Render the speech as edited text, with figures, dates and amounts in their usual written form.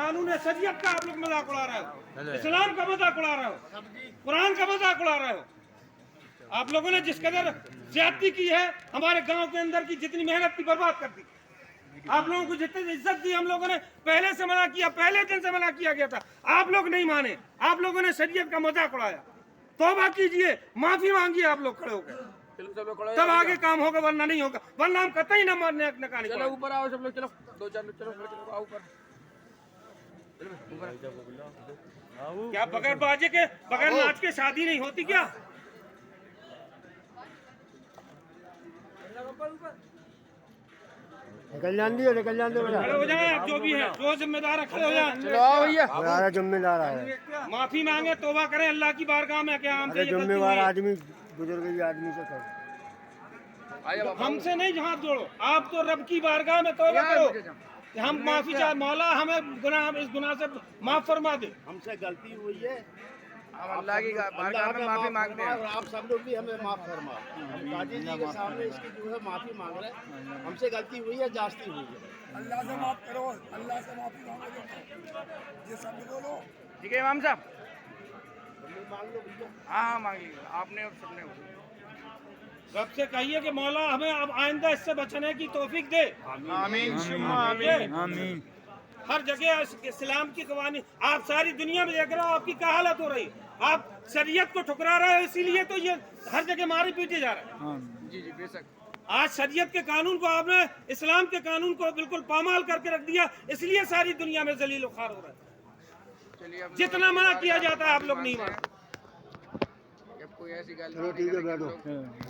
कानून है शरीयत का आप लोग मजाक उड़ा रहे हो, इस्लाम का मजाक उड़ा रहे हो, कुरान का मजाक उड़ा रहे हो। आप लोगों ने जिस कदर ज्यादती की है, हमारे गांव के अंदर की जितनी मेहनत की बर्बाद कर दी। आप लोगों को जितनी इज्जत दी हम लोगों ने पहले से मना किया, पहले दिन से मना किया गया था, आप लोग नहीं माने। आप लोगों ने शरीयत का मजाक उड़ाया। तौबा कीजिए, माफी मांगिए आप लोग खड़े होकर, तब आगे काम होगा, वरना नहीं होगा। वरना हम कतई न मारने नकाने। चलो ऊपर आओ सब लोग, चलो 2-4 लोग, चलो आओ ऊपर। क्या बगैर बाजे के, बगैर नाच के शादी नहीं होती क्या? निकल जान दियो खड़े हो जाए आप, जो भी है, जो जिम्मेदार है खड़े हो जाए। चलो आओ भैया, हमारा जिम्मेदार है। माफी मांगे, तौबा करें अल्लाह की बारगाह में। क्या हमसे अरे ये गलती जिम्मेवार हुई है? आदमी, बुजुर्ग आदमी से करो। हमसे नहीं हाथ जोड़ो, आप तो रब की बारगाह में तौबा करो कि हम माफी चाह, मौला हमें गुनाह, इस गुनाह से माफ फरमा दे। हमसे गलती हुई है, हम अल्लाह की बारगाह में माफी मांगते हैं। और आप सब लोग भी हमें माफ फरमा। हम काजी जी के सामने इसकी जो है माफी मांग रहे हैं। हमसे गलती हुई है, जास्ती हुई है। अल्लाह से माफ करो, अल्लाह से माफी मांगो। ये सब बोलो। ठीक है इमाम साहब, मांग लो भैया। हाँ मांगिए, आपने और सबने। रब से कहिए कि मौला हमें अब आइंदा इससे बचने की तौफीक दे। आमीन आमीन। हर जगह इस्लाम की कवानी, आप सारी दुनिया में देख रहे हो आपकी क्या हालत हो रही। आप शरीयत को ठुकरा रहे हो, इसीलिए तो ये हर जगह मारे पीटे जा रहे हैं। जी जी बेशक। आज शरीयत के कानून को आपने, इस्लाम के कानून को बिल्कुल पामाल करके रख दिया, इसलिए सारी दुनिया में जलील उखार हो रहा है। चलिए जितना मना किया जाता है आप लोग नहीं मानते। जब कोई ऐसी गल चलो ठीक है बैठो।